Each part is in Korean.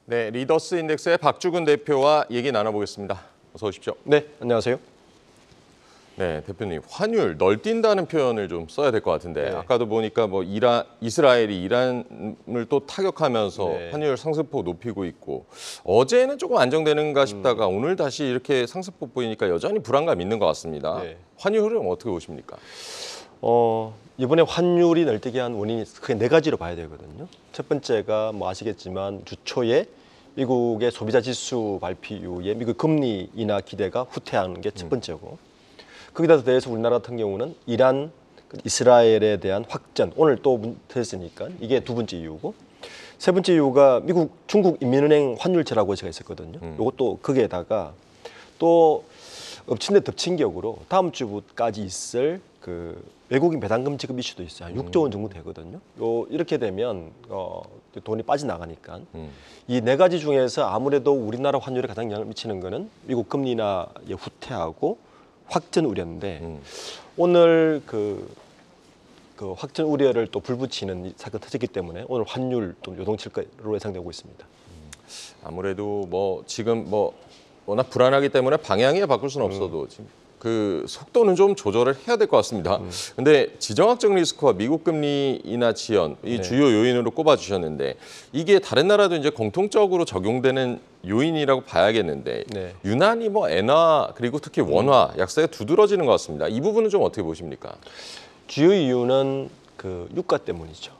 네, 리더스 인덱스의 박주근 대표와 얘기 나눠보겠습니다. 어서 오십시오. 네, 안녕하세요. 네, 대표님, 환율 널뛴다는 표현을 좀 써야 될 것 같은데 네. 아까도 보니까 뭐 이스라엘이 이란을 또 타격하면서 네. 환율 상승폭 높이고 있고 어제는 조금 안정되는가 싶다가 오늘 다시 이렇게 상승폭 보이니까 여전히 불안감 있는 것 같습니다. 네. 환율 흐름 어떻게 보십니까? 이번에 환율이 널뛰게 한 원인이 크게 네 가지로 봐야 되거든요. 첫 번째가 뭐 아시겠지만 주 초에 미국의 소비자 지수 발표 이후에 미국 금리 인하 기대가 후퇴하는 게 첫 번째고 거기다 대해서 우리나라 같은 경우는 이란, 이스라엘에 대한 확전 오늘 또 됐으니까 이게 두 번째 이유고 세 번째 이유가 미국 중국 인민은행 환율제라고 제가 있었거든요. 이것도 거기에다가 또 엎친 데 덮친 격으로 다음 주까지 있을 그 외국인 배당금 지급 이슈도 있어요. 한 6조 원 정도 되거든요. 이렇게 되면 돈이 빠져나가니까 이 네 가지 중에서 아무래도 우리나라 환율에 가장 영향을 미치는 거는 미국 금리 인하의 후퇴하고 확전 우려인데 오늘 그 확전 우려를 또 불붙이는 사건 터졌기 때문에 오늘 환율 좀 요동칠 것으로 예상되고 있습니다. 아무래도 뭐 지금 뭐 워낙 불안하기 때문에 방향이 바꿀 수는 없어도 지금 그 속도는 좀 조절을 해야 될 것 같습니다. 근데 지정학적 리스크와 미국 금리 인하 지연 이 주요 요인으로 꼽아 주셨는데 이게 다른 나라도 이제 공통적으로 적용되는 요인이라고 봐야겠는데 네. 유난히 뭐 엔화 그리고 특히 원화 약세가 두드러지는 것 같습니다. 이 부분은 좀 어떻게 보십니까? 주요 이유는 그 유가 때문이죠.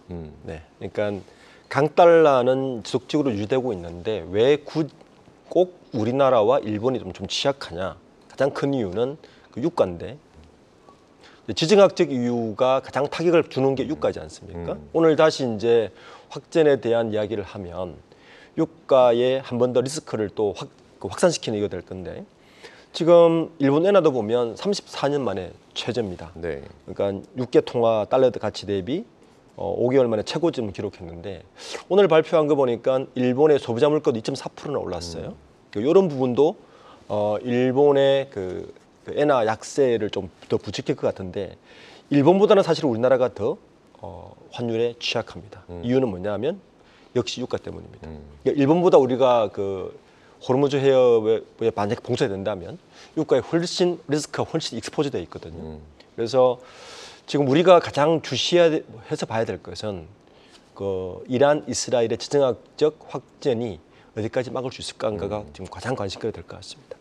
네, 그러니까 강달러는 지속적으로 유지되고 있는데 왜 꼭 우리나라와 일본이 좀 취약하냐? 가장 큰 이유는 그 유가인데 지정학적 이유가 가장 타격을 주는 게 유가지 않습니까? 오늘 다시 이제 확전에 대한 이야기를 하면 유가에 한 번 더 리스크를 또 확산시키는 이거 될 건데 지금 일본 엔화도 보면 34년 만에 최저입니다. 네. 그러니까 6개 통화 달러 가치 대비 5개월 만에 최고점을 기록했는데 오늘 발표한 거 보니까 일본의 소비자 물가도 2.4%나 올랐어요. 이런 부분도 일본의 그 엔화 약세를 좀 더 부추길 것 같은데 일본보다는 사실 우리나라가 더 환율에 취약합니다. 이유는 뭐냐면 역시 유가 때문입니다. 그러니까 일본보다 우리가 그 호르무즈 해협에 만약에 봉쇄가 된다면 유가에 훨씬 리스크가 훨씬 익스포즈되어 있거든요. 그래서 지금 우리가 가장 주시해서 봐야 될 것은 그 이란, 이스라엘의 지정학적 확전이 어디까지 막을 수 있을까가 지금 가장 관심거리가 될 것 같습니다.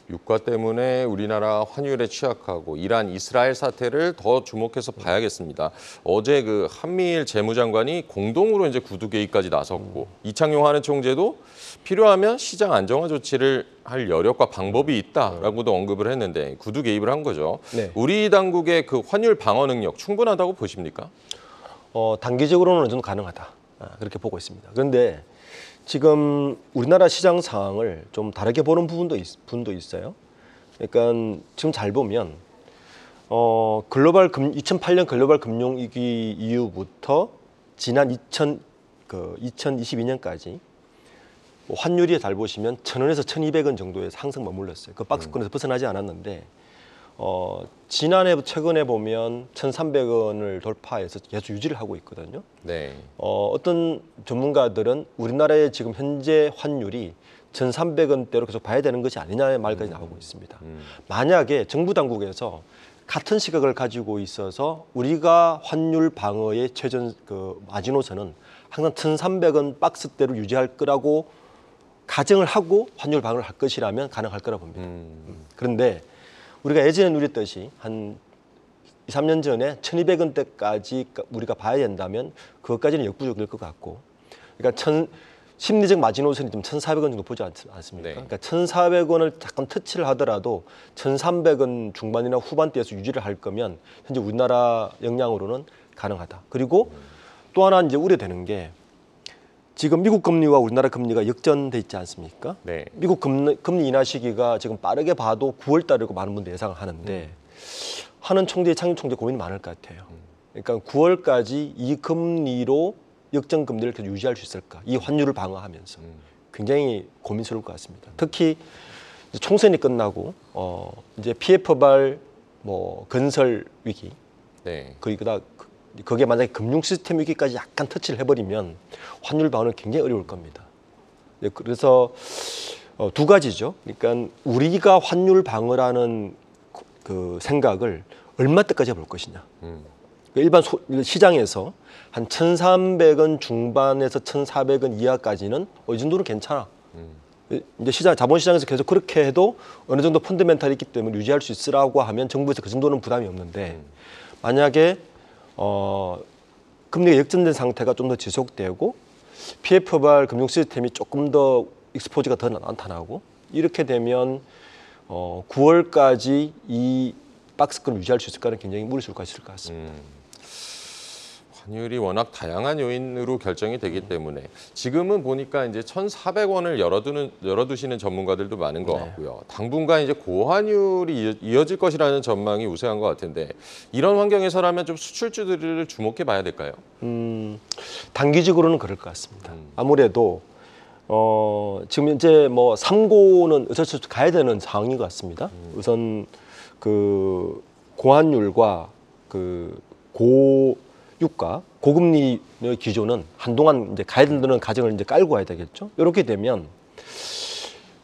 유가 때문에 우리나라 환율에 취약하고 이란, 이스라엘 사태를 더 주목해서 봐야겠습니다. 어제 그 한미일 재무장관이 공동으로 이제 구두 개입까지 나섰고 이창용 한은 총재도 필요하면 시장 안정화 조치를 할 여력과 방법이 있다라고도 언급을 했는데 구두 개입을 한 거죠. 네. 우리 당국의 그 환율 방어 능력 충분하다고 보십니까? 단기적으로는 어느 정도 가능하다. 그렇게 보고 있습니다. 그런데 지금 우리나라 시장 상황을 좀 다르게 보는 분도 있어요. 그러니까 지금 잘 보면 2008년 글로벌 금융위기 이후부터 지난 2022년까지 환율이 잘 보시면 1,000원에서 1,200원 정도의 상승 머물렀어요. 그 박스권에서 벗어나지 않았는데 최근에 보면 1,300원을 돌파해서 계속 유지를 하고 있거든요. 네. 어떤 전문가들은 우리나라의 지금 현재 환율이 1,300원대로 계속 봐야 되는 것이 아니냐의 말까지 나오고 있습니다. 만약에 정부 당국에서 같은 시각을 가지고 있어서 우리가 환율 방어의 최전 마지노선은 항상 1,300원 박스대로 유지할 거라고 가정을 하고 환율 방어를 할 것이라면 가능할 거라 봅니다. 그런데 우리가 예전에 누렸듯이 한 2, 3년 전에 1,200원대까지 우리가 봐야 된다면 그것까지는 역부족일 것 같고 그러니까 심리적 마지노선이 좀 1,400원 정도 보지 않습니까? 네. 그러니까 1,400원을 잠깐 터치를 하더라도 1,300원 중반이나 후반대에서 유지를 할 거면 현재 우리나라 역량으로는 가능하다. 그리고 또 하나 이제 우려되는 게 지금 미국 금리와 우리나라 금리가 역전돼 있지 않습니까? 네. 미국 금리 인하 시기가 지금 빠르게 봐도 9월 달이고 많은 분들이 예상을 하는데 하는 총재, 창립 총재 고민이 많을 것 같아요. 그러니까 9월까지 이 금리로 역전 금리를 계속 유지할 수 있을까? 이 환율을 방어하면서 굉장히 고민스러울 것 같습니다. 특히 이제 총선이 끝나고 이제 PF발 건설 위기, 네. 거기에 만약에 금융 시스템 위기까지 약간 터치를 해버리면 환율 방어는 굉장히 어려울 겁니다. 네, 그래서 두 가지죠. 그러니까 우리가 환율 방어라는 그 생각을 얼마 때까지 볼 것이냐. 일반 시장에서 한 1,300원 중반에서 1,400원 이하까지는 이 정도는 괜찮아. 이제 자본시장에서 계속 그렇게 해도 어느 정도 펀더멘탈이 있기 때문에 유지할 수 있으라고 하면 정부에서 그 정도는 부담이 없는데 만약에 금리가 역전된 상태가 좀 더 지속되고 피해 포괄 금융 시스템이 조금 더 익스포즈가 더 나타나고 이렇게 되면 9월까지 이 박스권을 유지할 수 있을까는 굉장히 무리수가 있을 것 같습니다. 환율이 워낙 다양한 요인으로 결정이 되기 때문에 지금은 보니까 이제 1,400원을 열어두시는 전문가들도 많은 것 같고요. 당분간 이제 고환율이 이어질 것이라는 전망이 우세한 것 같은데 이런 환경에서라면 좀 수출주들을 주목해 봐야 될까요? 단기적으로는 그럴 것 같습니다. 아무래도 지금 이제 뭐 3고는 어쩔 수 없이 가야 되는 상황인 것 같습니다. 우선 그 고환율과 그 고유가, 고금리의 기조는 한동안 이제 가야 된다는 가정을 이제 깔고 가야 되겠죠. 이렇게 되면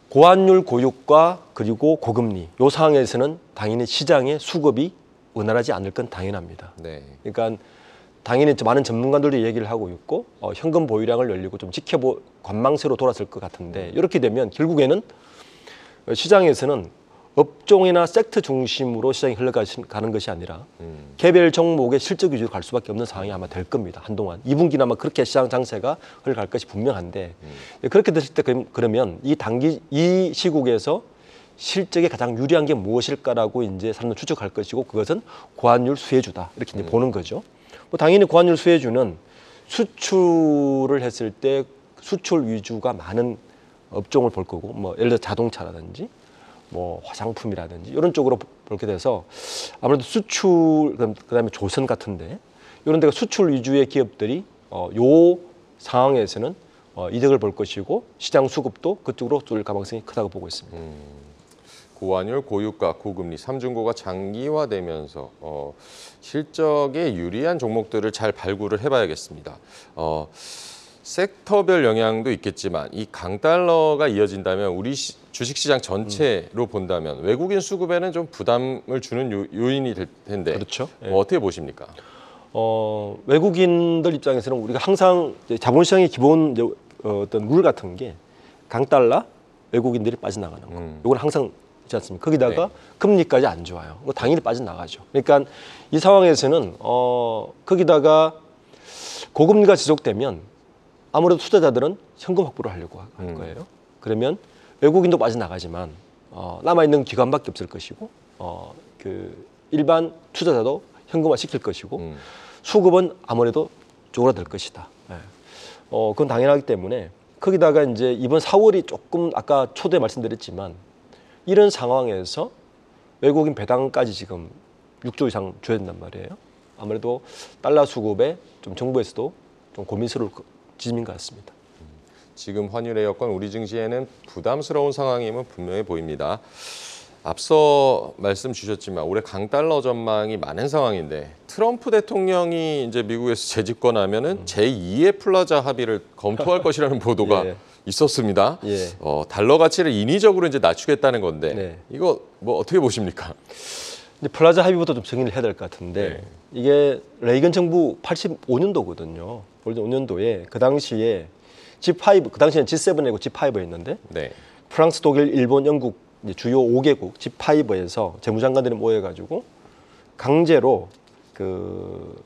고환율, 고유가 그리고 고금리 이 상황에서는 당연히 시장의 수급이 원활하지 않을 건 당연합니다. 네. 그러니까 당연히 많은 전문가들도 얘기를 하고 있고 현금 보유량을 열리고 좀 관망세로 돌았을 것 같은데 이렇게 되면 결국에는 시장에서는 업종이나 섹터 중심으로 시장이 흘러가는 것이 아니라 개별 종목의 실적 위주로 갈 수밖에 없는 상황이 아마 될 겁니다. 한동안 2분기는 아마 그렇게 시장 장세가 흘러갈 것이 분명한데 그렇게 됐을 때 그러면 이 시국에서 실적에 가장 유리한 게 무엇일까라고 이제 사람들 추측할 것이고 그것은 고환율 수혜주다 이렇게 이제 보는 거죠. 뭐 당연히 고환율 수혜주는 수출을 했을 때 수출 위주가 많은 업종을 볼 거고 뭐 예를 들어 자동차라든지 뭐 화장품이라든지 이런 쪽으로 볼게 돼서 아무래도 수출 그다음에 조선 같은데 이런 데가 수출 위주의 기업들이 요 상황에서는 이득을 볼 것이고 시장 수급도 그쪽으로 쏠 가능성이 크다고 보고 있습니다. 고환율, 고유가, 고금리, 삼중고가 장기화되면서 실적에 유리한 종목들을 잘 발굴을 해봐야겠습니다. 섹터별 영향도 있겠지만 이 강달러가 이어진다면 우리 주식시장 전체로 본다면 외국인 수급에는 좀 부담을 주는 요인이 될 텐데 그렇죠. 어떻게 보십니까? 외국인들 입장에서는 우리가 항상 자본시장의 기본 어떤 룰 같은 게 강달러 외국인들이 빠져나가는 거. 이건 항상 있지 않습니까? 거기다가 네. 금리까지 안 좋아요. 당연히 빠져나가죠. 그러니까 이 상황에서는 거기다가 고금리가 지속되면 아무래도 투자자들은 현금 확보를 하려고 할 거예요. 그러면 외국인도 빠져나가지만 남아있는 기관밖에 없을 것이고 그 일반 투자자도 현금화 시킬 것이고 수급은 아무래도 쪼그라들 것이다. 그건 당연하기 때문에 거기다가 이제 이번 4월이 조금 아까 초대에 말씀드렸지만 이런 상황에서 외국인 배당까지 지금 6조 이상 줘야 된단 말이에요. 아무래도 달러 수급에 좀 정부에서도 좀 고민스러울 지점인 것 같습니다. 지금 환율의 여건 우리 증시에는 부담스러운 상황임은 분명해 보입니다. 앞서 말씀 주셨지만 올해 강달러 전망이 많은 상황인데 트럼프 대통령이 이제 미국에서 재집권하면은 제2의 플라자 합의를 검토할 것이라는 보도가 예. 있었습니다. 예. 달러 가치를 인위적으로 이제 낮추겠다는 건데 네. 이거 뭐 어떻게 보십니까? 이제 플라자 합의부터 좀 정리를 해야 될 것 같은데 네. 이게 레이건 정부 85년도거든요. 85년도에 그 당시에 G5 그 당시에는 G7이고 G5였는데 네. 프랑스, 독일, 일본, 영국 이제 주요 5개국 G5에서 재무장관들이 모여가지고 강제로 그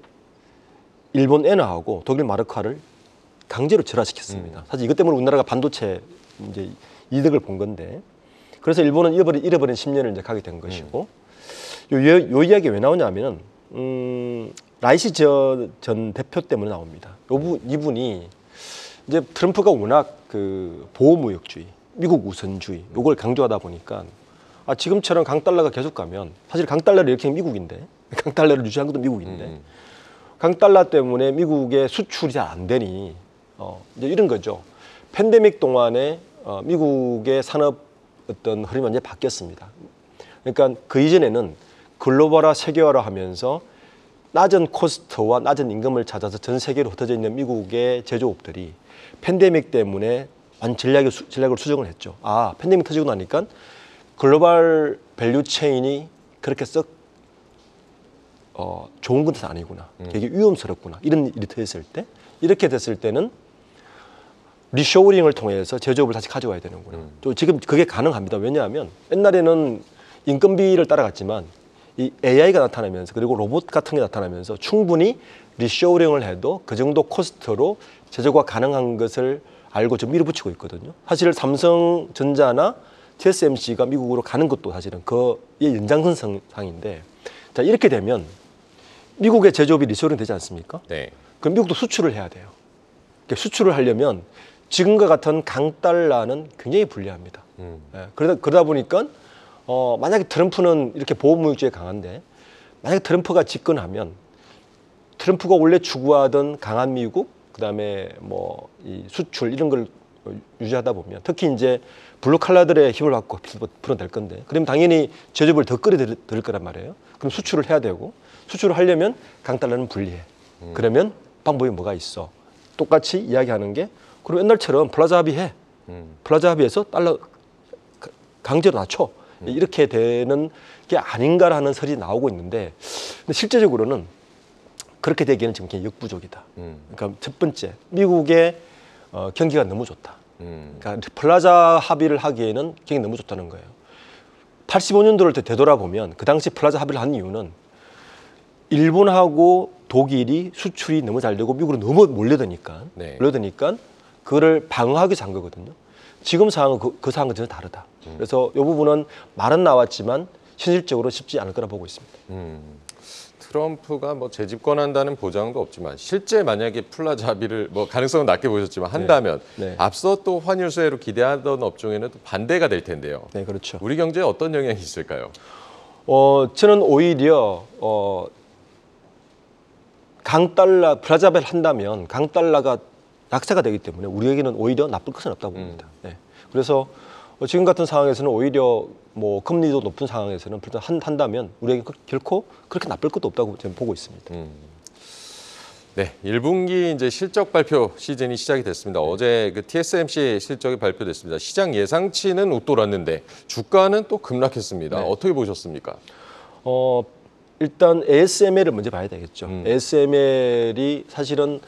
일본 엔화하고 독일 마르크화를 강제로 절하시켰습니다. 사실 이것 때문에 우리나라가 반도체 이제 이득을 본 건데 그래서 일본은 잃어버린 10년을 이제 가게 된 것이고 요 이야기 왜 나오냐면은 라이시 전 대표 때문에 나옵니다. 이분이 이제 트럼프가 워낙 그 보호무역주의, 미국 우선주의 요걸 강조하다 보니까 지금처럼 강달러가 계속 가면 사실 강달러를 이렇게 미국인데 강달러를 유지한 것도 미국인데 강달러 때문에 미국의 수출이 잘 안 되니 이제 이런 거죠. 팬데믹 동안에 미국의 산업 어떤 흐름이 완전히 바뀌었습니다. 그러니까 그 이전에는 글로벌화 세계화를 하면서 낮은 코스트와 낮은 임금을 찾아서 전 세계로 흩어져 있는 미국의 제조업들이 팬데믹 때문에 전략을 수정을 했죠. 아, 팬데믹 터지고 나니까 글로벌 밸류 체인이 그렇게 썩 좋은 것은 아니구나. 되게 위험스럽구나. 이런 일이 됐을 때, 이렇게 됐을 때는 리쇼어링을 통해서 제조업을 다시 가져와야 되는구나. 또 지금 그게 가능합니다. 왜냐하면 옛날에는 인건비를 따라갔지만 이 AI가 나타나면서 그리고 로봇 같은 게 나타나면서 충분히 리쇼어링을 해도 그 정도 코스트로 제조가 가능한 것을 알고 좀 밀어붙이고 있거든요. 사실 삼성전자나 TSMC가 미국으로 가는 것도 사실은 그의 연장선상인데, 자, 이렇게 되면 미국의 제조업이 리쇼어링 되지 않습니까? 네. 그럼 미국도 수출을 해야 돼요. 그러니까 수출을 하려면 지금과 같은 강달러는 굉장히 불리합니다. 예, 그러다 보니까 만약에 트럼프는 이렇게 보호무역주의에 강한데, 만약에 트럼프가 집권하면 트럼프가 원래 추구하던 강한 미국, 그다음에 뭐 이 수출 이런 걸 유지하다 보면 특히 이제 블루칼라들의 힘을 받고 풀어낼 건데, 그럼 당연히 제조업을 더 끌어들일 거란 말이에요. 그럼 수출을 해야 되고, 수출을 하려면 강달러는 불리해. 그러면 방법이 뭐가 있어? 똑같이 이야기하는 게, 그럼 옛날처럼 플라자 합의해. 플라자 합의해서 달러 강제로 낮춰. 이렇게 되는 게 아닌가라는 설이 나오고 있는데, 근데 실제적으로는 그렇게 되기에는 지금 굉장히 역부족이다. 그러니까 첫 번째, 미국의 경기가 너무 좋다. 그러니까 플라자 합의를 하기에는 경기 너무 좋다는 거예요. 85년도를 되돌아보면 그 당시 플라자 합의를 한 이유는 일본하고 독일이 수출이 너무 잘 되고 미국으로 너무 몰려드니까, 네. 그거를 방어하기 위해서 한 거거든요. 지금 상황은 그 상황은 전혀 다르다. 그래서 이 부분은 말은 나왔지만 현실적으로 쉽지 않을 거라 보고 있습니다. 트럼프가 뭐 재집권한다는 보장도 없지만 실제 만약에 플라자 합의를 뭐 가능성은 낮게 보셨지만 한다면 네. 앞서 또 환율 수혜로 기대하던 업종에는 또 반대가 될 텐데요. 네, 그렇죠. 우리 경제에 어떤 영향이 있을까요? 저는 오히려 강달러 플라자 합의를 한다면 강달러가 약세가 되기 때문에 우리에게는 오히려 나쁠 것은 없다고 봅니다. 네. 그래서 지금 같은 상황에서는 오히려 뭐 금리도 높은 상황에서는 한다면 우리에게 결코 그렇게 나쁠 것도 없다고 저는 보고 있습니다. 네, 1분기 이제 실적 발표 시즌이 시작이 됐습니다. 어제 그 TSMC 실적이 발표됐습니다. 시장 예상치는 웃돌았는데 주가는 또 급락했습니다. 네. 어떻게 보셨습니까? 일단 ASML을 먼저 봐야 되겠죠. ASML이 사실은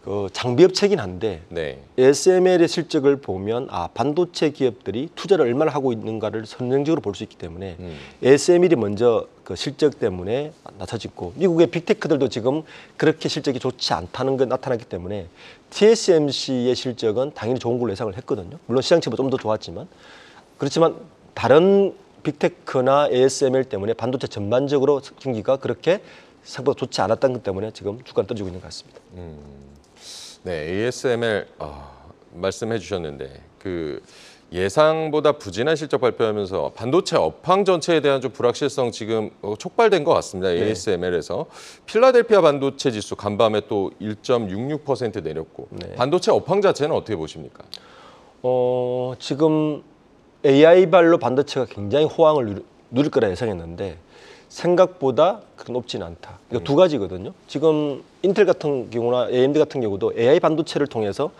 그 장비업체긴 한데 네. ASML의 실적을 보면 반도체 기업들이 투자를 얼마나 하고 있는가를 선정적으로 볼 수 있기 때문에 ASML이 먼저 그 실적 때문에 낮아지고, 미국의 빅테크들도 지금 그렇게 실적이 좋지 않다는 게 나타났기 때문에 TSMC의 실적은 당연히 좋은 걸로 예상을 했거든요. 물론 시장치보다 좀 더 좋았지만, 그렇지만 다른 빅테크나 ASML 때문에 반도체 전반적으로 경기가 그렇게 생각보다 좋지 않았다는 것 때문에 지금 주가는 떨어지고 있는 것 같습니다. 네, ASML 말씀해 주셨는데 그 예상보다 부진한 실적 발표하면서 반도체 업황 전체에 대한 좀 불확실성 지금 촉발된 것 같습니다. ASML에서 필라델피아 반도체 지수 간밤에 또 1.66% 내렸고, 네. 반도체 업황 자체는 어떻게 보십니까? 지금 AI발로 반도체가 굉장히 호황을 누릴 거라 예상했는데 생각보다 그렇게 높지는 않다. 이거 두 가지거든요. 지금 인텔 같은 경우나 AMD 같은 경우도 AI 반도체를 통해서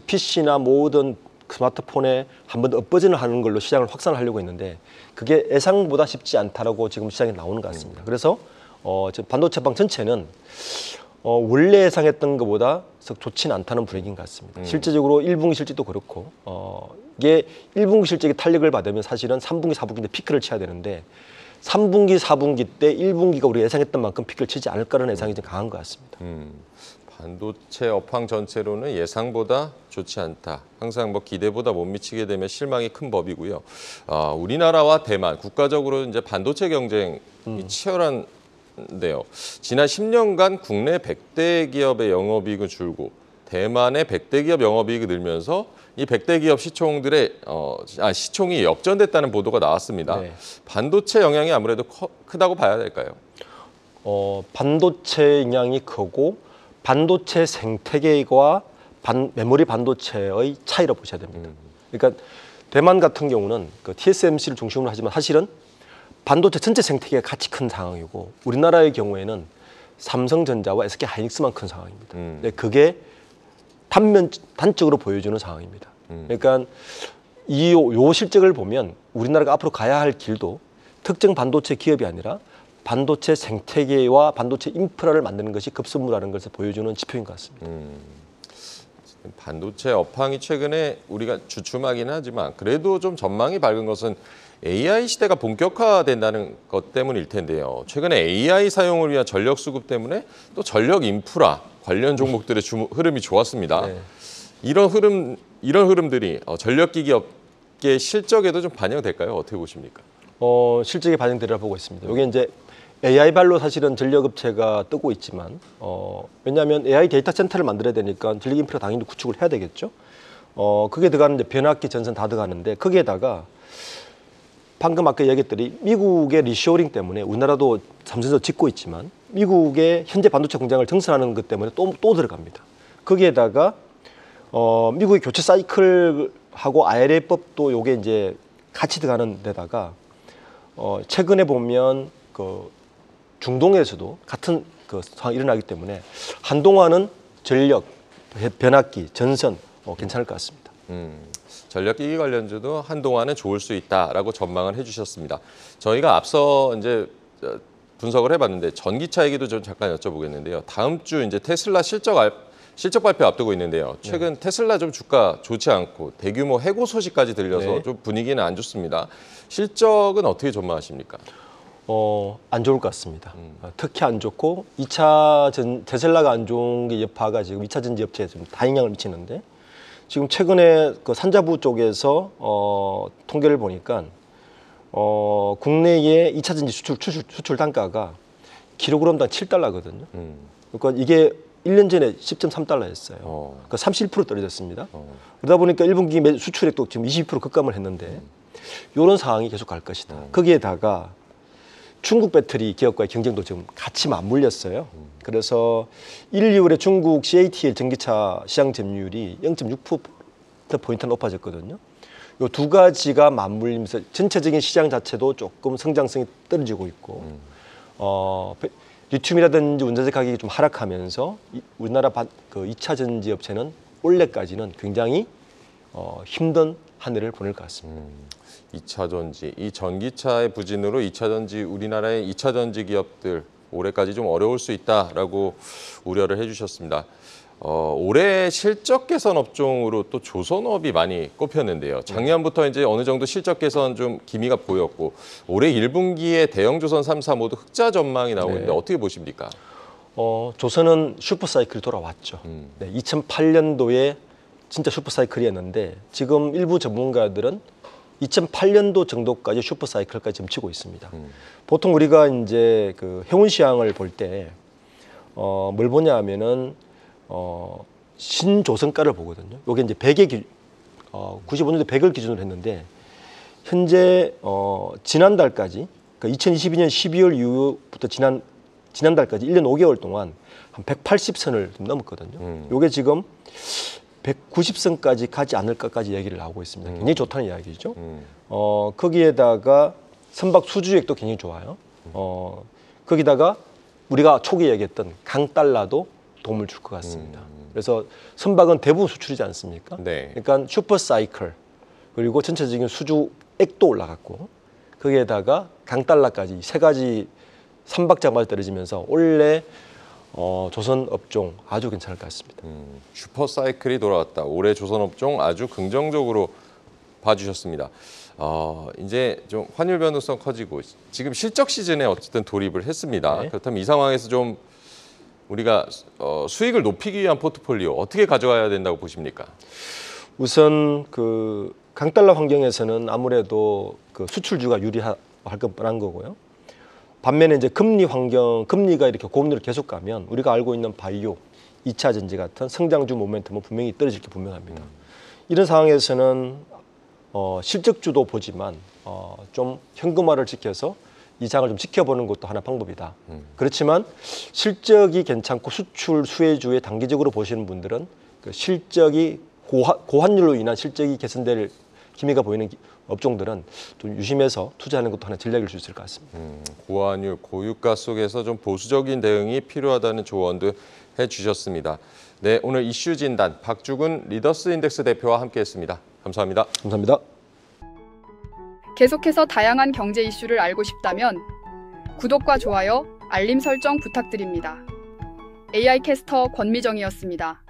PC나 모든 스마트폰에 한 번 더 업버전을 하는 걸로 시장을 확산하려고 했는데 그게 예상보다 쉽지 않다라고 지금 시장에 나오는 것 같습니다. 그래서 지금 반도체방 전체는 원래 예상했던 것보다 좋지는 않다는 분위기인 것 같습니다. 실제적으로 1분기 실적도 그렇고 이게 1분기 실적이 탄력을 받으면 사실은 3분기, 4분기 때 피크를 쳐야 되는데 3분기, 4분기 때 1분기가 우리가 예상했던 만큼 피크를 치지 않을까라는 예상이 좀 강한 것 같습니다. 반도체 업황 전체로는 예상보다 좋지 않다. 항상 뭐 기대보다 못 미치게 되면 실망이 큰 법이고요. 우리나라와 대만 국가적으로 이제 반도체 경쟁이 치열한데요. 지난 10년간 국내 100대 기업의 영업이익은 줄고 대만의 100대 기업 영업이익이 늘면서 이 100대 기업 시총들의 시총이 역전됐다는 보도가 나왔습니다. 네. 반도체 영향이 아무래도 크다고 봐야 될까요? 반도체 영향이 크고 반도체 생태계와 메모리 반도체의 차이로 보셔야 됩니다. 그러니까 대만 같은 경우는 그 TSMC를 중심으로 하지만 사실은 반도체 전체 생태계가 같이 큰 상황이고 우리나라의 경우에는 삼성전자와 SK 하이닉스만 큰 상황입니다. 근데 그게 단적으로 보여주는 상황입니다. 그러니까 요 실적을 보면 우리나라가 앞으로 가야 할 길도 특정 반도체 기업이 아니라 반도체 생태계와 반도체 인프라를 만드는 것이 급선무라는 것을 보여주는 지표인 것 같습니다. 반도체 업황이 최근에 우리가 주춤하긴 하지만 그래도 좀 전망이 밝은 것은 AI 시대가 본격화된다는 것 때문일 텐데요. 최근에 AI 사용을 위한 전력 수급 때문에 또 전력 인프라 관련 종목들의 흐름이 좋았습니다. 네. 이런 흐름들이 전력기기 업계 실적에도 좀 반영될까요? 어떻게 보십니까? 실적에 반영되리라 보고 있습니다. 이게 이제 AI 발로 사실은 전력업체가 뜨고 있지만 왜냐하면 AI 데이터 센터를 만들어야 되니까 전력 인프라 당연히 구축을 해야 되겠죠. 그게 들어가는 이제 변압기 전선 다 들어가는데 거기에다가 방금 아까 얘기했더니 미국의 리쇼어링 때문에 우리나라도 삼성전자 짓고 있지만 미국의 현재 반도체 공장을 증설하는 것 때문에 또 들어갑니다. 거기에다가 미국의 교체 사이클하고 IRA법도 요게 이제 같이 들어가는 데다가 최근에 보면 그 중동에서도 같은 그 상황이 일어나기 때문에 한동안은 전력, 변압기, 전선 괜찮을 것 같습니다. 전력기기 관련주도 한동안은 좋을 수 있다라고 전망을 해주셨습니다. 저희가 앞서 이제 분석을 해봤는데 전기차 얘기도 좀 잠깐 여쭤보겠는데요. 다음 주 이제 테슬라 실적 발표 앞두고 있는데요. 최근 테슬라 좀 주가 좋지 않고 대규모 해고 소식까지 들려서 좀 분위기는 안 좋습니다. 실적은 어떻게 전망하십니까? 안 좋을 것 같습니다. 특히 안 좋고 테슬라가 안 좋은 게 여파가 지금 2차 전지 업체에 좀 다영향을 미치는데 지금 최근에 그 산자부 쪽에서 통계를 보니까 국내의 2차 전지 수출 단가가 킬로그램당 7달러거든요. 그러니까 이게 1년 전에 10.3달러였어요. 그러니까 31% 떨어졌습니다. 그러다 보니까 1분기 수출액도 지금 20% 급감을 했는데 이런 상황이 계속 갈 것이다. 거기에다가 중국 배터리 기업과의 경쟁도 지금 같이 맞물렸어요. 그래서 1, 2월에 중국 CATL 전기차 시장 점유율이 0.6%포인트 높아졌거든요. 이 두 가지가 맞물리면서 전체적인 시장 자체도 조금 성장성이 떨어지고 있고 리튬이라든지 원자재 가격이 좀 하락하면서 우리나라 그 2차 전지 업체는 올해까지는 굉장히 힘든 한 해를 보낼 것 같습니다. 2차 전지, 이 전기차의 부진으로 2차 전지 우리나라의 2차 전지 기업들 올해까지 좀 어려울 수 있다라고 우려를 해주셨습니다. 올해 실적 개선 업종으로 또 조선업이 많이 꼽혔는데요. 작년부터 이제 어느 정도 실적 개선 좀 기미가 보였고 올해 1분기에 대형조선 3사 모두 흑자 전망이 나오고 있는데 어떻게 보십니까? 조선은 슈퍼사이클이 돌아왔죠. 2008년도에 진짜 슈퍼사이클이었는데 지금 일부 전문가들은 2008년도 정도까지 슈퍼사이클까지 점치고 있습니다. 보통 우리가 이제 그 해운시황을 볼 때 뭘 보냐 하면은 신조선가를 보거든요. 이게 이제 95년도 100을 기준으로 했는데 현재 지난달까지 그러니까 2022년 12월 이후부터 지난달까지 1년 5개월 동안 한 180선을 좀 넘었거든요. 이게 지금 190선까지 가지 않을까까지 얘기를 하고 있습니다. 굉장히 좋다는 이야기죠. 거기에다가 선박 수주액도 굉장히 좋아요. 거기다가 우리가 초기에 얘기했던 강달러도 도움을 줄 것 같습니다. 그래서 선박은 대부분 수출이지 않습니까? 네. 그러니까 슈퍼사이클 그리고 전체적인 수주액도 올라갔고 거기에다가 강달러까지 세 가지 삼박자마다 떨어지면서 올해 조선 업종 아주 괜찮을 것 같습니다. 슈퍼사이클이 돌아왔다. 올해 조선 업종 아주 긍정적으로 봐주셨습니다. 이제 좀 환율 변동성 커지고 지금 실적 시즌에 어쨌든 돌입을 했습니다. 네. 그렇다면 이 상황에서 좀 우리가 수익을 높이기 위한 포트폴리오 어떻게 가져가야 된다고 보십니까? 우선 그 강달러 환경에서는 아무래도 그 수출주가 유리할 것 뻔한 거고요. 반면에 이제 금리가 이렇게 고금리를 계속 가면 우리가 알고 있는 바이오, 2차 전지 같은 성장주 모멘텀은 분명히 떨어질 게 분명합니다. 이런 상황에서는 실적주도 보지만 좀 현금화를 지켜서 이 장을 좀 지켜보는 것도 하나 방법이다. 그렇지만 실적이 괜찮고 수출 수혜주에 단기적으로 보시는 분들은 그 실적이 고환율로 인한 실적이 개선될 기미가 보이는 업종들은 좀 유심해서 투자하는 것도 하나 전략일 수 있을 것 같습니다. 고환율, 고유가 속에서 좀 보수적인 대응이 필요하다는 조언도 해주셨습니다. 네, 오늘 이슈 진단 박주근 리더스 인덱스 대표와 함께했습니다. 감사합니다. 감사합니다. 계속해서 다양한 경제 이슈를 알고 싶다면 구독과 좋아요, 알림 설정 부탁드립니다. AI 캐스터 권미정이었습니다.